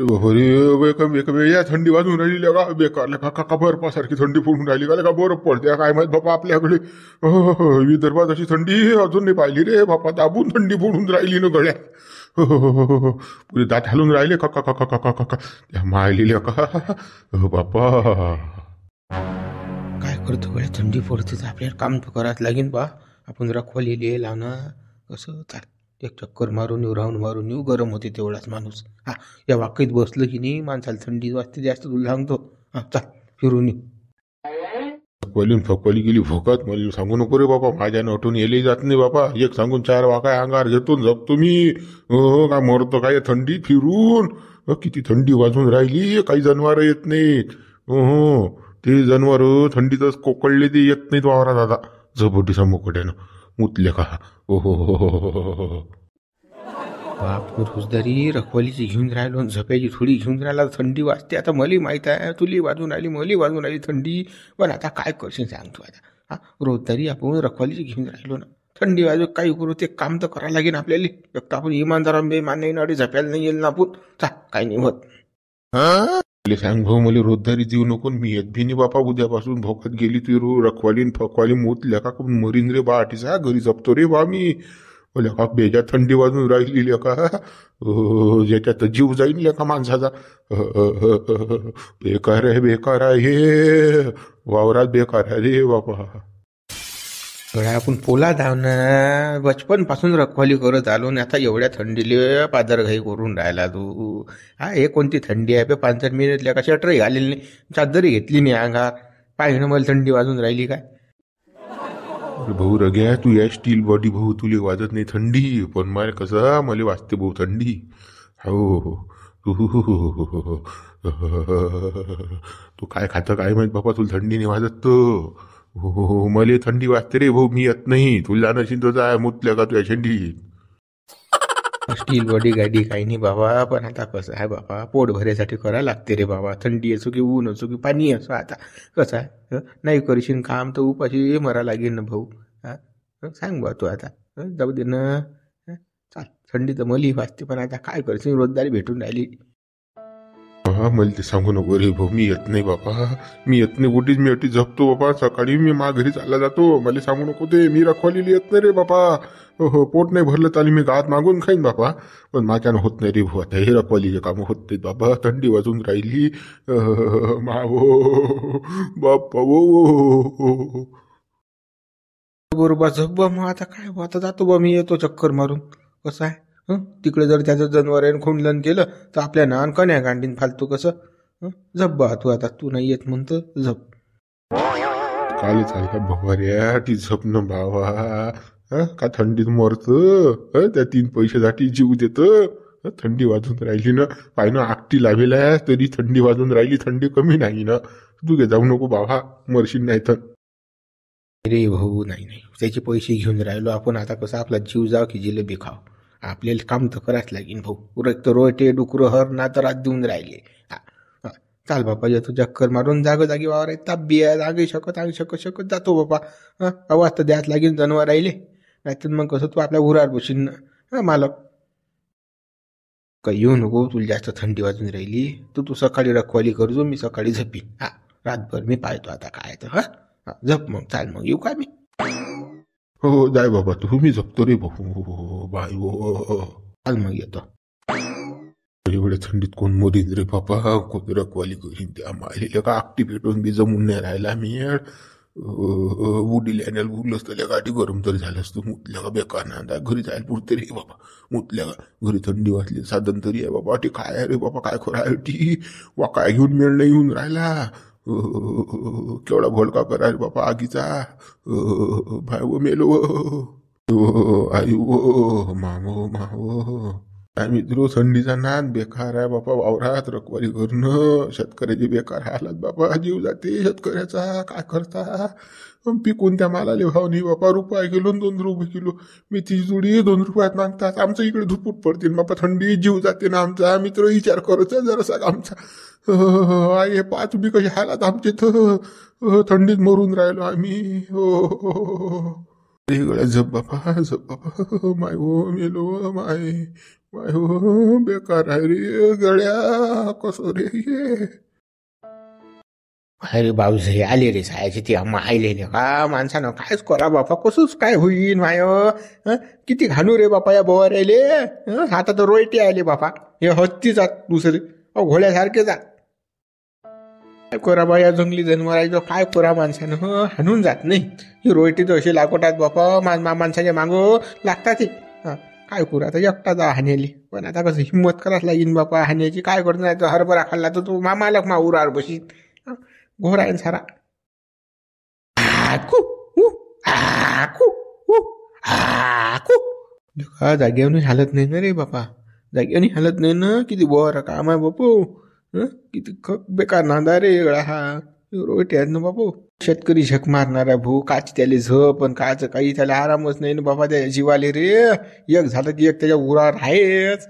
अरे या थंडी वाजून राहिली का बेकार का का बर्फासारखी थंडी पडून राहिली का बरफ पडते काय माहित बापा आपल्याकडे. विदर्भात अशी थंडी अजून नाही पाहिली रे बापा. दाबून थंडी पडून राहिली ना गळ्यात. पुरे दात हालून राहिले का का का का का का त्या मायलील्या का बापा. काय करतो गड्या, थंडी पडते तर आपल्याला काम तर करायच लागेल बा. आपण रखवाली लावणं कसं चाल, एक चक्कर मारून येऊ, राहून मारून येऊ. गरम होते तेवढाच माणूस. हा, या वाकईत बसलं की नाही माणसाला थंडी वाजते जास्त, तुला सांगतो. हा चाल फिरून येऊ. फकवाली गेली भोकात. मला सांगू नको रे बाबा, माझ्या नटून येले जात नाही बाबा. एक सांगून चार वाकाय अंगार घेतो जगतो मी. काय मरतो काय थंडी फिरून. किती थंडी वाजून राहिली, काही जनावर येत नाहीत. ते जनावर थंडीतच कोकळले ते येत नाहीत वावरा दादा. झपोटीचा मोकट्यानं मुतले का. हो. बाप रोजदारी रखवालीची घेऊन राहिलो, झप्याची थोडी घेऊन राहिला, थंडी वाजते. आता मला माहीत आहे तुली वाजून राहिली, मला वाजून राहिली थंडी. पण आता काय करशील सांग तू आता. हा, रोजदारी आपण रखवालीची घेऊन राहिलो ना, थंडी वाजू काही करू, ते काम तर करायला लागेल आपल्याला. फक्त आपण इमानदार बेमान नाही झप्याला नाही येईल ना आपण. काय नाही होत. सांग भाऊ, मला रोजदारी देऊ नको. मी येत भी नाही बापा. उद्यापासून भोकत गेली तू रखवाली फकवाली मोतल्या का मरीन रे बा. आठीचा घरी जपतो रे बा मी. लेखा बेजा थंडी वाजून राहिली लेखा. ज्याच्यात जीव जाईल लेखा माणसाचा. बेकार आहे वावरात बेकार आहे रे बापा. आपण पोला धावना बचपन पासून रखवाली करत आलो ना. आता एवढ्या थंडीले पादरघाई करून राहिला तू. हा, हे कोणती थंडी आहे? 5 मिनिटल्या का शटरही घालेली नाही, चादरी घेतली नाही अंगार. पाहिजे मला थंडी वाजून राहिली काय. भाऊ रग्या, तू या स्टील बॉडी भाऊ, तुले वाजत नाही थंडी. पण मला कसं मला वाजते भाऊ थंडी. हो तू काय खातं काय माहित बापा, तुला थंडी नाही वाजत. हो मला थंडी वाजते रे भाऊ. मी येत नाही. तुला नशीन तो जाय मुतल्या का तुझ्या थंडी. स्टील बॉडी गाडी काही नाही बाबा. पण आता कसं आहे बाबा, पोट भरायसाठी करायला लागते रे बाबा. थंडी असो की ऊन असो की पाणी असो. आता कसं आहे, नाही करशील काम तर उपाशी मरा लागेल ना भाऊ. हा, सांग बा तू आता. जाऊ दे ना. चाल, थंडी तर मली वाजते, पण आता काय करशील, रोजदारी भेटून राहिली. मला ते सांगू नको रे भाऊ. मी येत नाही बापा. मी येत नाही कुठेच. मी अटी झपतो बापा. सकाळी मी घरी चालला जातो. मला सांगू नको ते. मी रखवालीला येत नाही रे बापा. हो पोट नाही भरलं चालेल, मी गात मागून खाईन बापा. पण माझ्यानं होत नाही रे भाऊ. आता हे रखवालीचे कामं होत नाहीत बाबा. थंडी वाजून राहिली. बाप्पा बरोबर झप मग आता काय. आता जातो बा मी, येतो चक्कर मारून. कसं आहे, तिकडे जर त्याचं जनावर खोंडलन केलं तर आपल्या नान कण्या गांडीन फालतू कसं. झप बा तू आता. तू नाही येत म्हणतो झप. काल चालला भवाऱ्या ती झपणं भावा. का थंडीत मरत त्या 3 पैशासाठी जीव देत. थंडी वाजून राहिली ना. पाय ना आकटी लावेला तरी थंडी वाजून राहिली. थंडी कमी नाही ना. तू गे जाऊ नको बाबा, मरशील नाही तर. रे भाऊ नाही, त्याचे पैसे घेऊन राहिलो आपण. आता कसं आपला जीव जाव की जिलेबी खाव. आपल्याला काम तर करायच लागेल भाऊ. उरक तर रोटे डुकर हर ना तर आज देऊन राहिले. चाल बापा, येतो चक्कर मारून. जागी वावर ताप बिया जागे शकत जातो बापा. आवाज तर द्यायच लागेल, जनावर राहिले. नाहीतर मग कसं तू आपल्या उरावर बशीन ना मालक. काही येऊ नको, तुला जास्त थंडी वाजून राहिली तू सकाळी रखवाली करजो, मी सकाळी झपीन. हा, रातभर मी पाहतो आता काय तर. हा, झप मग. चाल मग, येऊ का मी. हो जाय बाबा तू. मी झपतो रे भाऊ. बाय चाल मग, येतो. एवढ्या थंडीत कोण मोरीन रे बापा. कोण रखवाली करीन त्या मायलेल्या का आकटी पेटून बी जमून नाही राहिला मी. उडील्याने उरलंच तर गाठी गरम तरी झालं असतं. मुतल्या का बेकार ना. घरी जायला पुरते रे बाबा. मुतल्या का घरी थंडी वाजली साधन तरी आहे बाबा. ती काय रे बाबा, काय खरं ती वा. काय घेऊन मेळ नाही येऊन राहिला. केवढा भोलका करा रे बापा आगीचा. भाई वो मेलो. आई वो मावो. मित्रो थंडीचा नाद बेकार आहे बापा. वावरात रखवाली करणं शेतकऱ्याची बेकार हालत बापा. जीव जाते शेतकऱ्याचा. काय करता. पिकून त्या मालाले भाव नाही बापा. रुपये किलो 2 रुपये किलो. मेथीची जुडी 2 रुपयात मागतात. आमचं इकडे धुपूट पडते बापा. थंडी जीव जाते ना आमचा. मित्र विचार करायचा जरासा आमचा. आहे 5 बी कशी हालात आमचे तर. थंडीत मरून राहिलो आम्ही. हो गळ्या झप बापा माय हो मेलो माय माय हो बेकार आहे रे गळ्या कसं रे ये अरे बाबूसाहेब आले रे सायाची ती अम्मा आईले का माणसानं कायच करा बापा कसंच काय होईन माय किती घालू रे बापा या बोवाऱ्याले आता तर रोयटे आले बापा हे हत्ती जात दुसरे घोड्यासारखे जात काय करा बा या जंगली जनावरांचं काय करा माणसानं हाणून जात नाही ही रोयटी तर अशी लागवतात बापा माणसाच्या मागं लागतात ते काय करू आता एकटा जा हाण्याली पण आता कसं हिंमत करायला लागेल बापा हाण्याची काय करतो नाही तर हरभरा खाल्ला तर तू मामाला उरावर बशीत घोर आहे सारा जागेवर हालत नाही ना रे बापा जागेवर हालत नाही ना किती बोर काम आहे बापू किती बेकार नांदा रे गळा हा रोटे आहेत ना बापू शेतकरी झक मारणारा भू काच त्याला झ पण काच काही त्याला आरामच नाही ना बाबा त्या जीवाले रे एक झालं की एक त्याच्या उरावर आहेच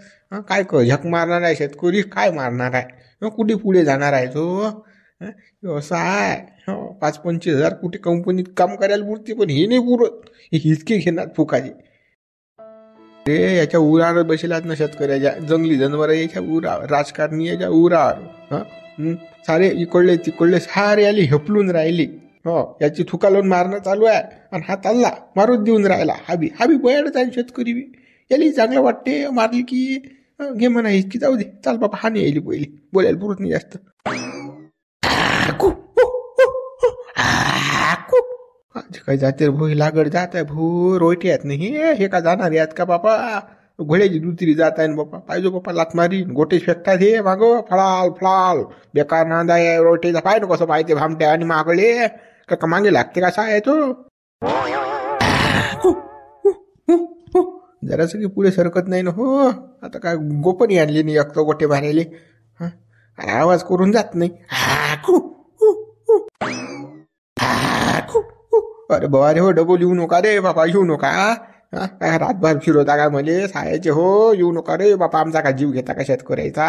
काय झक मारणार आहे शेतकरी काय मारणार आहे कुठे पुढे जाणार आहे तो व्यवसाय 5-25 हजार कुठे कंपनीत काम करायला पुरते पण हे नाही पुरत हे हिचके घेणार फुकाचे रे याच्या उरावर बसलात ना शेतकऱ्याच्या जंगली जनावर याच्या उरावर राजकारणी याच्या उरावर सारे इकडले तिकडले सारे आले हेपलून राहिले याची थुका लावून मारणं चालू आहे आणि हा चालला मारून देऊन राहिला हाबी बयाडच आहे शेतकरी बी याला चांगलं वाटते मारली की घे म्हणा हिचकी जाऊ दे चाल बाबा हा नाही यायली पहिली बोलायला पुरत नाही जास्त काही जाते भो लागड जात आहे भो रोयटे आहेत नाही हे का जाणार आहेत का बापा घोड्याची दुसरी जात आहे बापा पाहिजे बापा लात मारी गोटे फेकतात हे माग फळाल फळाल बेकार नांदा आहे रोयटेचा पाय ना कसं पाहिजे भामट्या आणि मागले का मागे लागते कसा आहे तो जरासं की पुढे सरकत नाही ना हो आता काय गोपनी आणली नाही एक तो गोटे मारायले आवाज करून जात नाही अरे बाबा रे हो डबल येऊ नका रे बापा येऊ नका काय रातभर फिरवता का मले सायाचे हो येऊ नका रे बापा आमचा का जीव घेता का शेतकऱ्याचा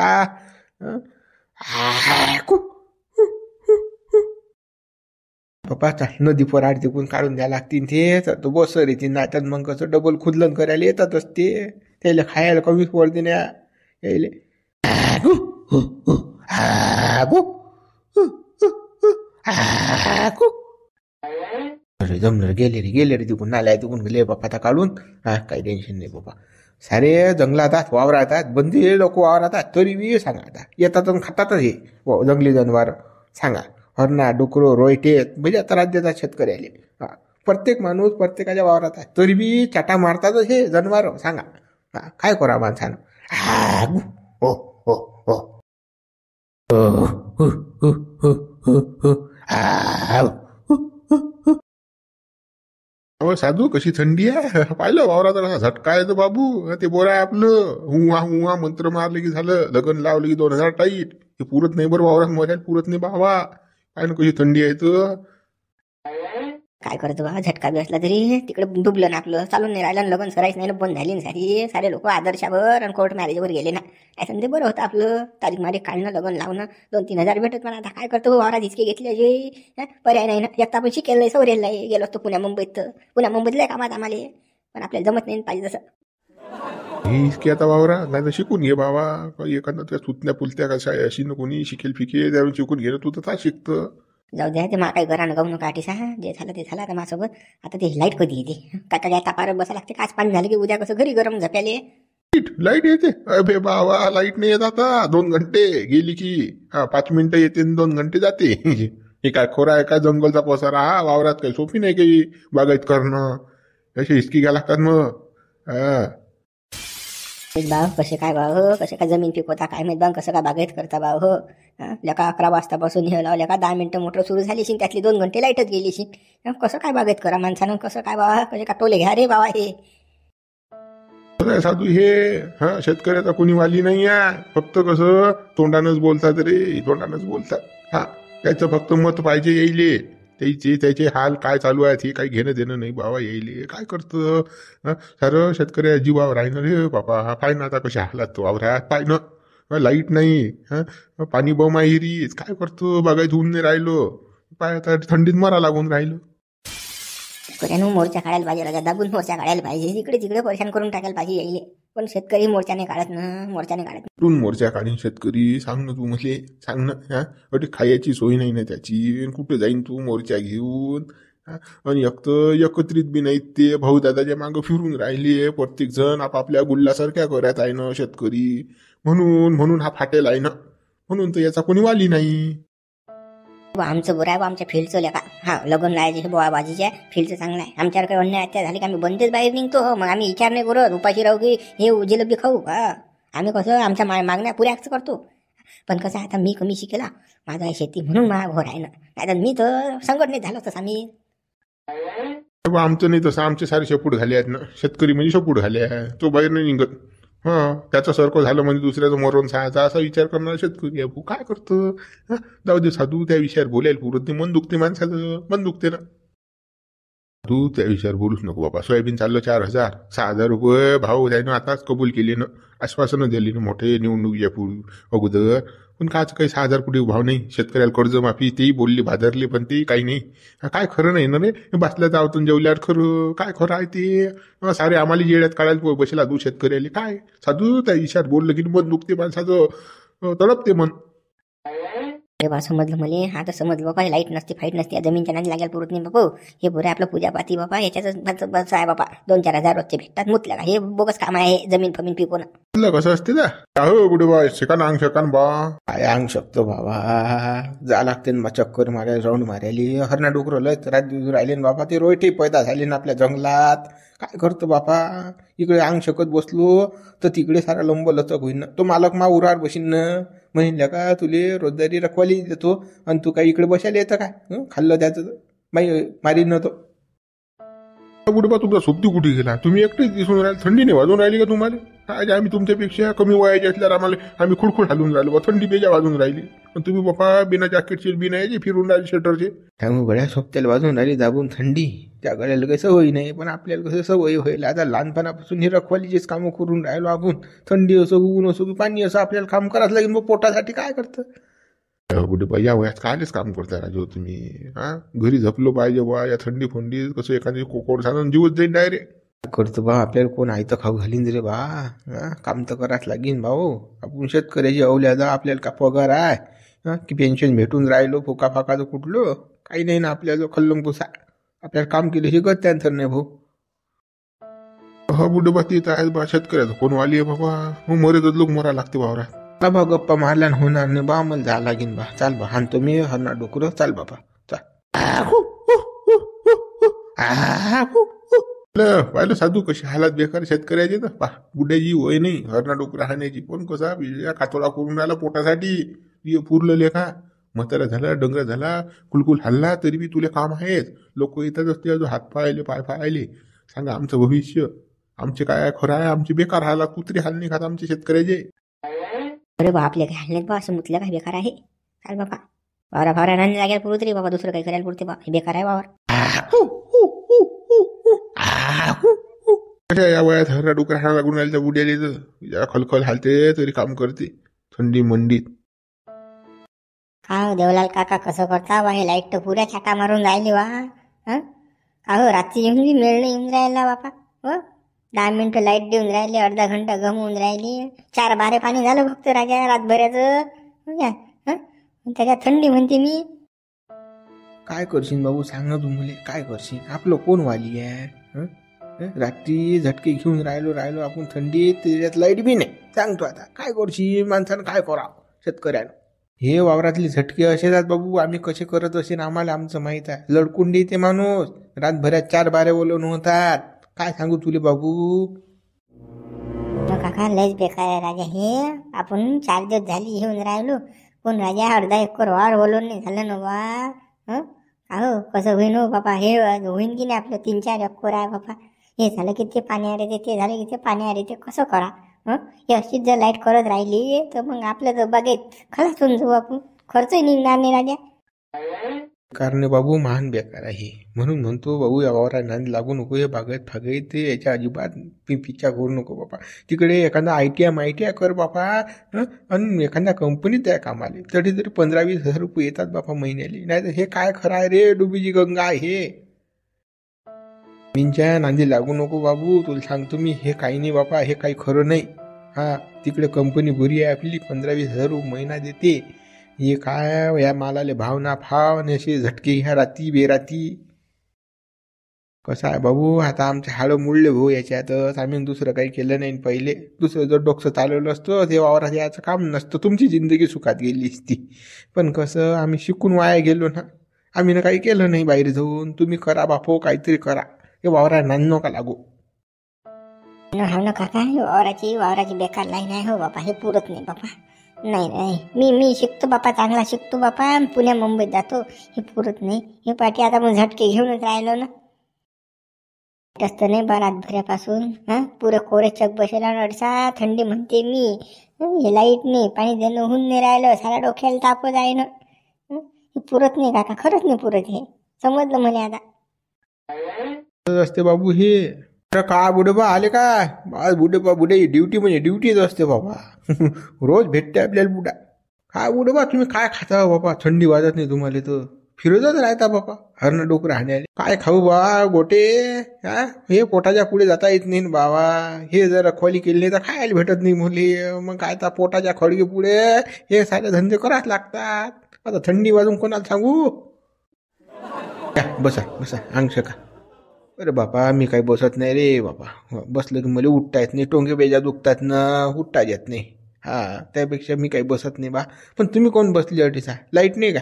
बापा नदी पराड तिकून काढून द्या लागतील ते तर तो बस येतील नाही तर मग कसं डबल खुदलन करायला येतातच ते त्याला खायला कमीच पडते ना यायले अरे जमलं गेले रे तिकून नाल्या तिकून गेले बापा आता काढून काही टेन्शन नाही बाबा सारे जंगलात वावरातात बंदी लोक वावरातात तरी बी सांगा आता येतात खातातच हे जंगली जनावर सांगा हरणा डुकरो रोयटे म्हणजे आता राज्याचा शेतकरी आले प्रत्येक माणूस प्रत्येकाच्या वावरात आहे तरी बी चाटा मारतातच हे जनावर सांगा काय करा माणसानं साधू कशी थंडी आहे पाहिलं वावरात असा झटका आहे तर बाबू ते बोरा आहे आपलं हुआ मंत्र मारले की झालं लगन लावलं की 2000 टाईट हे पुरत नाही बरं वावरात मजा पुरत नाही बाबा काय ना कशी थंडी आहे तर काय करतो बा झटका बी असला तरी तिकडे डुबलं ना आपलं चालून नाही राहिलं लगन सरायच नाही बंद झाली ना सारे लोक आदर्शावर आणि कोर्ट मॅरेजवर गेले ना काय समजे बरं होतं आपलं तारीख मारीख काढणं लगन लावणं 2-3 हजार भेटत मला आता काय करतो वावरात हिचके घेतले जे पर्याय नाही ना एकटा आपण शिकेल नाही सवरेल नाही गेलो असतो पुण्या मुंबईतल्या कामात आम्हाला पण आपल्याला जमत नाही पाहिजे तसं हिचके आता वावरा नाही तर शिकून घे बाबा एखादा त्या सुतण्या पुलत्या कशा अशी न कोणी शिकेल फिके त्यावेळी शिकून घे तू तर शिकतं जाऊ द्या ते मा काही घरानं गाऊ नका आठीसा जे झालं ते झालं आता माझ्यासोबत आता ते लाईट कधी येते काका काय तापारत बसा लागते काच पाणी झालं की उद्या कसं घरी गरम झप्याले लाईट येते अबे बाबा लाईट नाही येत आता 2 घंटे गेली की 5 मिनिटं येते 2 घंटे जाते हे काय खोरा आहे काय जंगलचा पसारा वावरात काही सोपी नाही काही बागायत करणं असे हिसकी घ्या लागतात मग भाव कसे काय भाव हो कसे काय जमीन पिकवता काय माहित भाव कसं काय बागायत करता भाव हो लेका 11 वाजतापासून हे लावल्या का 10 मिनिटं मोटर सुरू झाली शिक त्यातली 2 घंटे लाईटच गेली शिक कसं काय बागायत करा माणसानं कसं काय बाबा कसे का टोले घ्या रे बाबा हे साधू हे शेतकऱ्याचा कोणी वाली नाही आहे फक्त कसं तोंडानंच बोलतात रे तोंडानंच बोलतात त्याचं फक्त मत पाहिजे येईले त्याचे हाल काय चालू आहेत हे काही घेणं देणं नाही बाबा येईल काय करतं सारं शेतकऱ्या जीवावर आहे ना रे बाबा पाय ना आता कशा हालात वावरात पाय ना लाईट नाही पाणी बमाहिरीच काय करतो बागायत होऊन नाही राहिलो पाय आता थंडीत मरा लागून राहिलो शेतकऱ्यानं मोर्चा काढायला पाहिजे, राजा दाबून मोर्चा काढायला पाहिजे, इकडे तिकडे परेशान करून टाकायला पाहिजे यायले. पण शेतकरी मोर्चाने काढत ना, मोर्चाने काढत. कुठून मोर्चा काढीन शेतकरी? सांग ना तू मले, सांग ना. हा अटे खायची सोय नाही ना त्याची, कुठे जाईन तू मोर्चा घेऊन? आणि एकत्रित बी नाहीत ते भाऊ दादाच्या मागं फिरून राहिले, प्रत्येक जण आपापल्या गुल्लासारख्या करत आहे ना शेतकरी. म्हणून हा फाटेल आहे ना, म्हणून तर याचा कोणी वाली नाही. आमचं बरं आहे बा, आमच्या फील्डचं लेखा. हा लग्न लावायचे हे बोळा बाजीच्या फील्डचं चांगलं आहे. आमच्यावर काही अन्याय अत्याचार झाली की आम्ही बंदेच बाहेर निघतो. मग आम्ही विचार नाही करत उपाशी राहू की हे जिलेबी खाऊ. हा आम्ही कसं आमच्या मागण्या पुऱ्याच करतो. पण कसं आता मी कमी शिकेला, माझं आहे शेती म्हणून माझा घोर आहे ना, नाही तर मी तर संघटनेत झालो तसा मी. आमचं नाही तसं, आमचे सारे शेपूट झाले आहेत ना, शेतकरी म्हणजे शेपूट झाले आहे, तो बाहेर नाही निघत. हा त्याचं सारखं झालं म्हणजे दुसऱ्याचं मरण सहायचा असा विचार करणारा शेतकरी आहे. भाऊ काय करतं? जाऊ दे साधू, त्या विषयावर बोलायला पुरत नाही, मन दुखते माणसाचं, मन दुखते ना. तू त्या विषयावर बोलूच नको बाबा. सोयाबीन चाललं 4,000 6,000 रुपये भाव त्यानं आताच कबूल केले ना, आश्वासनं दिली ना मोठे निवडणुकीच्या अगोदर. पण काच काही 6,000 कुठे भाव नाही. शेतकऱ्याला कर्जमाफी तेही बोलले, भादरले, पण ते काही नाही. काय खरं नाही ना रे, बसल्याचं आवतून जेवल्यावर खरं काय खरं आहे ते? सारे आम्हाला जेड्यात काढायला बसला तू शेतकऱ्याला. काय साधू त्या विषयात बोललं की मन दुखते माणसाचं, तडपते मन. अरे बा समजलं मला, आता समजलं बाबा. लाईट नसते, फाईट नसते, जमीनच्या नादी लागायला पुरत नाही बाबा. हे बरं आपलं पूजापाती बाबा, याच्याच बस आहे बाबा. 2-4 हजार रोजचे भेटतात मुतल्या का, हे बोगस काम आहे. जमीन फमीन पिकवणं कसं असते का हो बुडे बा? शिकान अंग शकान बा, काय अंग शकतो बाबा. जा लागते ना चक्कर मारायला, राऊंड मारायला. हरणा डुकर लय रात राहिले ना बाबा. ते रोयटे पैदा झाले ना आपल्या जंगलात. काय करतो बापा, इकडे अंग शकत बसलो तर तिकडे सारा लंब लचक होईन. तो मालक मा उरावर बसीन ना, म्हणल्या का तुले रोजदारी रखवाली देतो आणि तू काही इकडे बसायला येतं काय? खाल्लं त्याचं मारी नव्हतं. बुडे बा तुमचा सोबती कुठे गेला? तुम्ही एकटेच दिसून राहिले. थंडीने वाजून राहिली का तुम्हाला? आज आम्ही तुमच्यापेक्षा कमी वयाचे असल्यावर आम्ही खुडखुड हालून राहिलो बा, थंडी बेजा वाजून राहिली. पण तुम्ही बापा बिना जॅकेटचे बिना याचे फिरून राहिले शटरचे. त्यामुळे गळ्या सोबत्याला वाजून राहिली दाबून थंडी. त्या गळ्याला काही सवयी नाही, पण आपल्याला कसं सवयी होईल. आता लहानपणापासून हे रखवालीचेच कामं करून राहिलो आपण. थंडी असो, ऊन असो की पाणी असो, आपल्याला काम करावं लागेल. मग पोटासाठी काय करतं बुडे बा? या वयात कायच काम करता राजो तुम्ही? हा घरी झपलो पाहिजे बा. या थंडी फंडी कसं एखादी कोकोड सांगून जीवच जाईल डायरेक्ट. करतो बा, आपल्याला कोण आहे तर खाऊ घालीन रे बा. काम तर कराच लागेन भाऊ. आपण शेतकऱ्याची अवल्या जा, आपल्याला का पगार आहे की पेन्शन भेटून राहिलो फुका फाकाचं कुठलं? काही नाही ना आपल्याला खल्लम पुसा. आपल्याला काम केलं हे गत त्यानंतर नाही भाऊ. हा बुडे बा ते आहे बा, शेतकऱ्याचं कोण वाली आहे बाबा. मग मरेच लोक मरा लागते वावरात. बाबा गप्पा मारल्या होणार नाही बा, मला जा लागेन बा. चाल बा, हाणतो मी हरणा डोकर. चाल बाबा चाल. पाहिलं साधू कशी हालात बेकार शेतकऱ्याचे तर पा. बुड्याची वय नाही हरणा डोकरा हाण्याची, पण कसा कातोडा करून राहिला पोटासाठी. पुरलं लेखा म्हातारा झाला, डंगर झाला, कुलकुल हल्ला तरी बी तुला काम आहेच. लोक येतात असते हात पाहिले, पाय पाहिले. सांगा आमचं भविष्य, आमचे काय खरं आहे? आमचे बेकार हाला, कुत्री हाल नाही खात आमचे शेतकऱ्याचे. अरे बा आपल्या काय हालण्यात बा, असं मुतल्या काय बेकार आहे? चाल बाबा वावरा फावरा राहण्या लागायला पुरत रे बाबा, दुसरं काही करायला पुरते बा, हे बेकार आहे वावर. या वयात हरणा डोकरा हाणा लागून राहिल्या बुड्याले तर खलखल हालते तरी काम करते थंडी मंडीत. का देवलाल काका कसं करता बा? हे लाईट तर पुऱ्या छाटा मारून राहिली वा. का हो रात्री येऊन बी मेळ नाही येऊन राहिला बापा. 10 मिनिटं लाईट देऊन राहिली, अर्धा घंटा गमवून राहिली. 4 बारे पाणी झालं फक्त राजा रातभराचं. त्याच्यात थंडी म्हणते मी. काय करशील बाबू, सांग ना तू मुले, काय करशील? आपलं कोण वाली आहे? रात्री झटके घेऊन राहिलो आपण थंडीत, त्याच्यात लाईट बी नाही. सांगतो आता काय करशील? माणसानं काय करावं शेतकऱ्यानं? हे वावरातले झटके असे आहेत बाबू, आम्ही कसे करत असेल आम्हाला आमचं माहित आहे. लडकून देते माणूस, रातभरात 4 बारे बोलवून होतात. काय सांगू तुले बाबू? काका लयच बेकार आहे राजा हे. आपण 4 दिवस झाली येऊन राहिलो, पण राजा अर्धा एकर वावर बोलवून नाही झालं ना बा. अहो कसं होईन हो बापा? हे होईन की नाही आपलं 3-4 एकर आहे बापा. हे झालं की ते पाणी आले, ते झालं की ते पाणी आले, ते कसं करा? हे अशीच जर लाईट करत राहिली तर मग आपलं तर बागेत खलास होऊन जाऊ आपण. खर्चही निघणार नाही राजा. कारण बाबू महान बेकार आहे. म्हणून म्हणतो बाबू या वावरा नांद लागू नको. हे बागेत फागेत ते याच्या अजिबात पिच्छा करू नको बापा. तिकडे एखादा ITI कर बापा. आणि एखाद्या कंपनीत आहे कामाले तरी 15-20 हजार रुपये येतात बापा महिन्याले. नाही तर हे काय खरं आहे रे? डुबीची गंगा आहे. मींच्या नांदी लागू नको बाबू, तुला सांगतो मी, हे काही नाही बापा, हे काही खरं नाही. हा, तिकडे कंपनी बरी आहे आपली, 15-20 हजार महिना देते. हे काय या मालाले भाव ना फाव आणि असे झटके ह्या राती बेराती. कसं आहे बाबू, आता आमचे हाडं मुळले भाऊ याच्यातच. आम्ही दुसरं काही केलं नाही पहिले. दुसरं जर डोकं चालवलं असतं ते वावरात याचं काम नसतं, तुमची जिंदगी सुखात गेली असती. पण कसं आम्ही शिकून वाया गेलो ना, आम्ही ना काही केलं नाही बाहेर जाऊन. तुम्ही करा बापो, काहीतरी करा, हे वावरा नान नका लागू. हो ना काका, वावराची बेकार लाईन आहे हो बापा, हे पुरत नाही बापा. नाही मी शिकतो बापा, चांगला शिकतो बापा, पुण्या मुंबईत जातो, हे पुरत नाही. हे पाठी आता मग झटके घेऊनच राहिलो ना. असतं नाही बा रातभऱ्यापासून. पुरे कोरे चक बसेला अडसा, थंडी म्हणते मी. हे लाईट नाही, पाणी देणं होऊन नाही राहिलं, सारा डोक्याला तापच आहे ना. हे पुरत नाही काका, खरंच नाही पुरत. हे समजलं मला आता. असते बाबू हे. का बुडे बा आले काय? आज बुडे ड्युटी म्हणजे ड्युटीच असते बाबा. रोज भेटते आपल्याला बुडा. काय बुडे बा, तुम्ही काय खाता बाबा? थंडी वाजत नाही तुम्हाला तर फिरतच राहता बाबा, हरणं डोकं राहण्याले. काय खाऊ बा गोटे? हे पोटाच्या पुढे जाता येत नाही बाबा. हे जर खोली केली तर खायला भेटत नाही मुली. मग काय तर पोटाच्या खडगे पुढे हे सारे धंदे कराच लागतात. आता थंडी वाजून कोणाला सांगू? बसा अंग का. अरे बापा, मी काही बसत नाही रे बाबा. बसलं की मला उठता येत नाही, टोंगे बेजा दुखतात ना, उठता येत नाही. त्यापेक्षा मी काही बसत नाही बा. पण तुम्ही कोण बसली अटीसा? लाईट नाही का?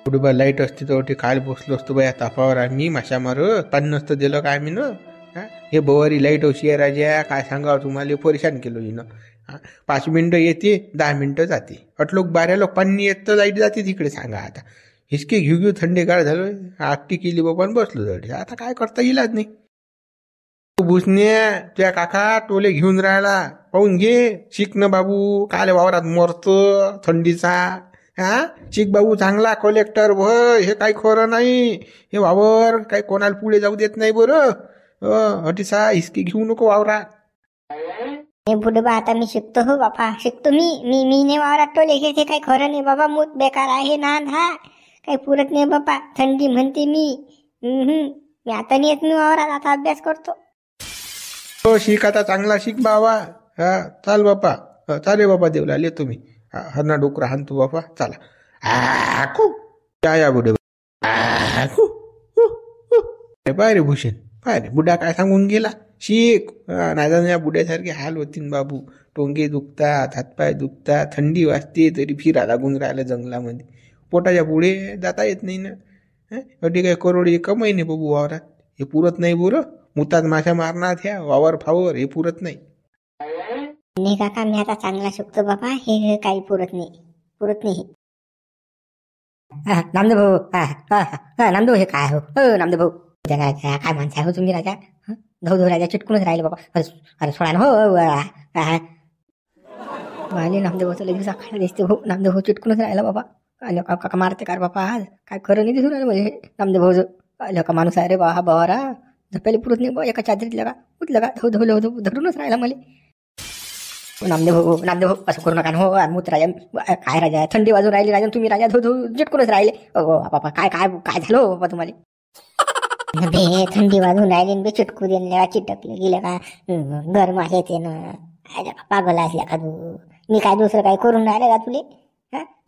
पुढे बा लाईट असते तर काय बसलो असतो बा या तापावर आम्ही माशा मारत. पाणी नसतं दिलं काय आम्ही ना. हे बवारी लाईट अशी आहे राजा, काय सांगावं तुम्हाला, परेशान केलो हिनं. 5 मिनिटं येते, 10 मिनिटं जाते. 8 लोक 12 लोक पाणी येत तर लाईट जाते तिकडे. सांगा आता, हिसके घेऊ थंडेगाळ झालो, आकटी केली बाबा बसलो जड. आता काय करता इलाज नाही. भुसण्या तुझ्या काका टोले घेऊन राहिला, पाहून घे. शिक ना बाबू, काले वावरात मरतो थंडीचा. शिक बाबू चांगला कलेक्टर भय. हे काही खरं नाही. हे वावर काही कोणाला पुढे जाऊ देत नाही बरं. अटीसा हिसके घेऊ नको वावरात. हे बुडे बा, आता मी शिकतो हो बापा, शिकतो मी ने वावरात टोले घेते. काही खरं नाही बाबा, मूत बेकार आहे ना. काही पुरत नाही बापा, थंडी म्हणते मी. मी आता नाही येत, मी वावरात आता अभ्यास करतो. हो शिक, आता चांगला शिक बाबा. चाल बापा, चाले बाबा देवला आले तुम्ही. हरणा डोकरा हाणतो बापा, चला. या बुडे पाय रे भूषण, पाय रे बुडा काय सांगून गेला. शिक, नाही या बुड्यासारखे हाल होतीन बाबू. टोंगे दुखतात, हातपाय दुखतात, थंडी वाजते तरी फिरा लागून राहिलं जंगलामध्ये. पोटाच्या पुढे जाता येत नाही ना. अटी काय करोडी कमाई नाही बाबू वावरात. हे पुरत नाही बुरं. मुतात माशा मारणार ह्या वावर फावर, हे पुरत नाही. नाही काका, मी आता चांगला शिकतो बाबा. हे काही पुरत नाही. नामदेव भाऊ, नामदेव हे काय हो? नामदेव भाऊ, काय माणसं आहे हो तुम्ही राजा? धो राजा चिटकूनच राहिले बाबा. अरे सोडा ना हो. आले नामदेव भाऊ, लगेच खायला दिसते भाऊ. नामदेव भाऊ चिटकूनच राहिला बाबा. आले काका मारते कार बापा. आज काय खरं नाही दिसून राहिलं म्हणजे नामदेव भाऊ. आलं का माणूस आहे रे बा हा बवारा. झपेले पुरत नाही बा. एका चादरीत लगा उठलं का धो धरूनच राहिला मला. नामदेव भाऊ असं करू नका हो. मूत राजा काय राजा, थंडी वाजून राहिली राजा, तुम्ही राजा धो चिटकूनच राहिले बापा. काय झालं हो बापा तुम्हाला? बे थंडी वाजून राहिली बे, चिटकू देणं चिटकले गेलं का गरम आहे ते ना. पागल असल्या का तू? मी काय दुसरं काय करून राहिलं का तुले?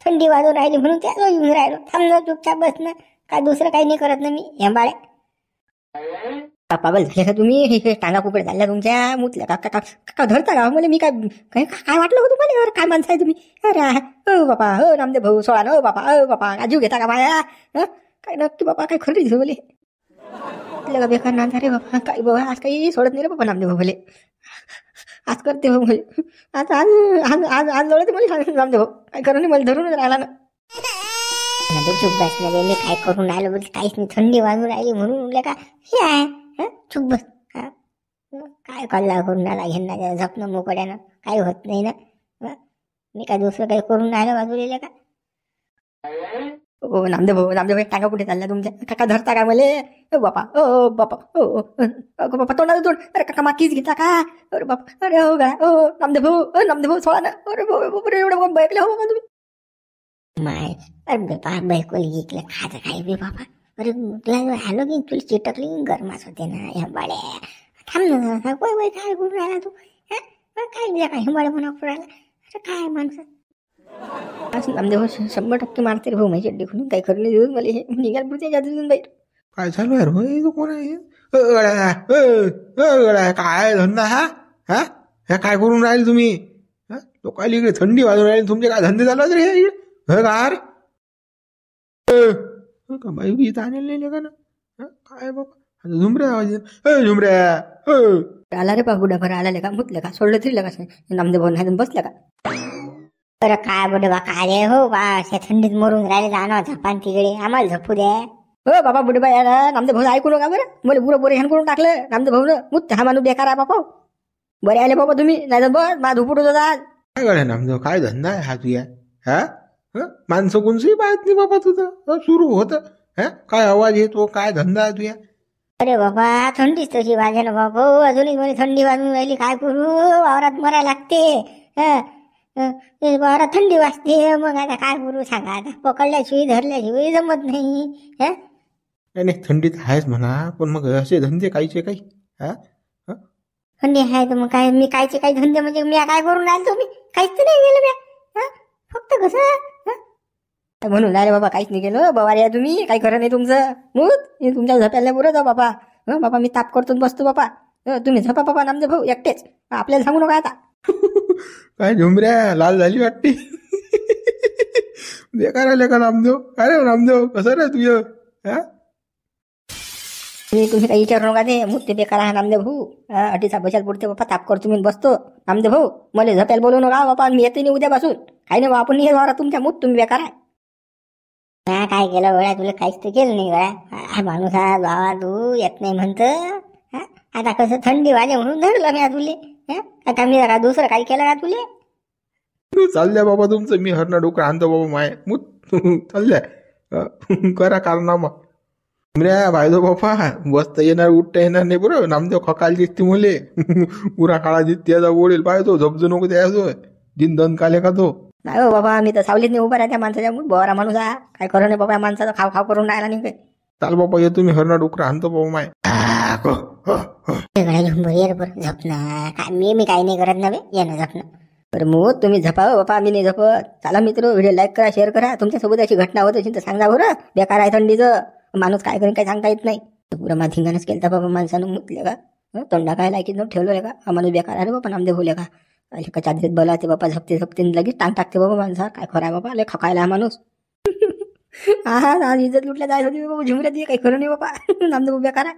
थंडी वाजून राहिली म्हणून त्याला येऊन राहिलो. थांबणं चुपचाप बसणं, काय दुसरं काही नाही करत ना मी. हेंबाळे पागल झाले का तुम्ही? टांगा कुकडे झाल्या तुमच्या मुतल्या का धरता का मला? मी काय वाटलं हो तुम्हाला? काय माणसं आहे तुम्ही? अरे बापा, नामदेव भाऊ सोळा न बापा जीव घेता का माया? काय नक्की बापा, काय खरं दिसू बोले का बेकार ना रे बाबा. काही बाबा आज काही सोडत नाही रे बाबा नामदेव भाऊ. आज करते भाऊ म्हणजे आज जवळ मला नामदेव भाऊ. काय करू नाही, मला धरूनच राहिला ना. चुप बस ना रे, काय करून राहिलं बोल? काहीच नाही, थंडी वाजून राहिली म्हणून म्हणलं का हे आहे. चुप बस. काय कल्ला करून राहिला घेणार झपणं मोकड्यानं? काही होत नाही ना. मी काय दुसरं काही करून राहिलं बाजूला का? नामदेव भाऊ टांगा कुठे चालला तुमच्या? काका धरता का मले? बापा बापा तोंडाचं तोंड. अरे काका माकीच घेता का? अरे बापा, अरे हो गा नामदेव भाऊ सोळा ना. अरे बाबा एवढं बैकले हो बाबा तुम्ही. माय अरे बापा, बैकोली इकलं खायचं काय बे बाबा. अरे तुला आलो की तुला चिटकली गरमाच होते ना ह्या बाळ्या. थांब ना वय वय काय बोलून राहिला तू. काय दिला काय हिंबाळे म्हणा राहिला. अरे काय माणसं असं नामदेव 100% मारते रे भाऊ माझी चड्डी खुलून. काही खरं नाही देऊन मला हे निघाल पुढच्या जादून बाहेर. काय चालू आहे रे तो कोण आहे गड्या काय धंदा हा ह्या काय करून राहील तुम्ही. लोकांना इकडे थंडी वाजून राहील तुमचे काय धंदे चालू आहेत रे हे कार का बाई इथं आणले नाही का ना. काय बाबा झुमऱ्या आवाज झुमऱ्या आला रे बाबू डबर आला का मुतले का सोडलं तरी लगा नामदेव भाऊ नाही बसलं का. अरे काय बोले बा काय रे हो बा अशा थंडीत मरून राहिले जाणं झपान तिकडे आम्हाला झपू द्या. हो बाबा बुडे बाई यार नामदेव भाऊ ऐकू नका बरं मला पुरं बोरे ह्यान करून टाकलं नामदेव भाऊ मुत हा माणूस बेकार आहे बापा. बरे आले बाबा तुम्ही नाही तर बस मा धुपुट होत आज. काय गड्या नामदेव काय धंदा आहे हा तुया माणसं कोणची पाहत नाही बाबा तुझं सुरू होत काय आवाज येतो काय धंदा आहे तुया. अरे बाबा थंडीच तशी वाजे ना बाबा अजूनही मला थंडी वाजून राहिली काय करू वावरात मरायला लागते. वावरात थंडी वाजते मग आता काय करू सांगा आता पकडल्याशिवाय धरल्याशिवाय जमत नाही. नाही थंडीत आहेच म्हणा पण मग असे धंदे काहीचे काही थंडी आहे तर मग काय मी कायचे काही धंदे म्हणजे मी काय करून राहिलो तुम्ही काहीच तर नाही गेलं मी फक्त कसं म्हणून राहिले बाबा काहीच नाही गेलो बाबा या तुम्ही काही खरं नाही तुमचं मूत तुमच्या झपायला पुरं जाऊ बाबा. बाबा मी ताप करतो बसतो बाबा. तुम्ही झपा बाबा नामदेव भाऊ एकटेच आपल्याला सांगू नका आता. काय झुमऱ्या लाल झाली वाटते बेकार आले का नामदेव. अरे नामदेव कसं रे तुझं तुम्ही काही विचारू नका ते मूत ते बेकार आहे नामदेव भाऊ. अटीचा बशाल पुरते बाबा ताप करतो मी बसतो नामदेव भाऊ मला झपायला बोलू नका बाबा मी येते नाही उद्यापासून काही नाही आपण नाही वावरा तुमच्या मूत तुम्ही बेकार आहे. काय केलं गळ्या तुला काहीच तर केलं नाही गळ्या माणूस हा बाबा तू येत नाही म्हणत. आता कसं थंडी वाजे म्हणून धरलं मी तुले आता मी का दुसरं काही केलं का तुले. चालल्या बाबा तुमचं मी हरणं डोकं आणतो बाबा माय मूत चालल्या करा कारनामा. भायदो बापा बसता येणार उठता येणार नाही बरं नामदेव खकाल दिसते मुले पुरा काळा दिसते याचा ओढेल पाहतो झपजू नको द्यायचो दिन दन काले का तो. नाही हो बाबा मी तर सावलीत नाही उभा त्या माणसाच्या बरा माणूस आहे काय खरं नाही बाबा माणसाचा खाव खाव करून राहिला नाही काय. चाल बाबा ये तुम्ही हरणं डोकं आणतो बाबा माय. बरं झपणं काय मी काही नाही करत नव्हे येणं झपणं. बरं मग तुम्ही झपा बाबा मी नाही झपत. चला मित्र व्हिडिओ लाईक करा शेअर करा तुमच्यासोबत अशी घटना होत असेल तर सांगा बरं बेकार आहे थंडीचं माणूस काय करेन काही सांगता येत नाही. पुरा माथिंगानच केलता बाबा माणसानं मुतले का तोंडा काय लायकीत न ठेवलं का हा माणूस बेकार आहे बाबा नामदेव बोले का चादरीत बलाते बाबा झपते झपते लगेच टांग टाकते बाबा माणसा काय खरं आहे बाबा लय खकायला हा माणूस. हा इज्जत लुटल्या जायचं होती बाबा झुमऱ्यात काही खरं नाही बाबा नामदेव बेकार आहे.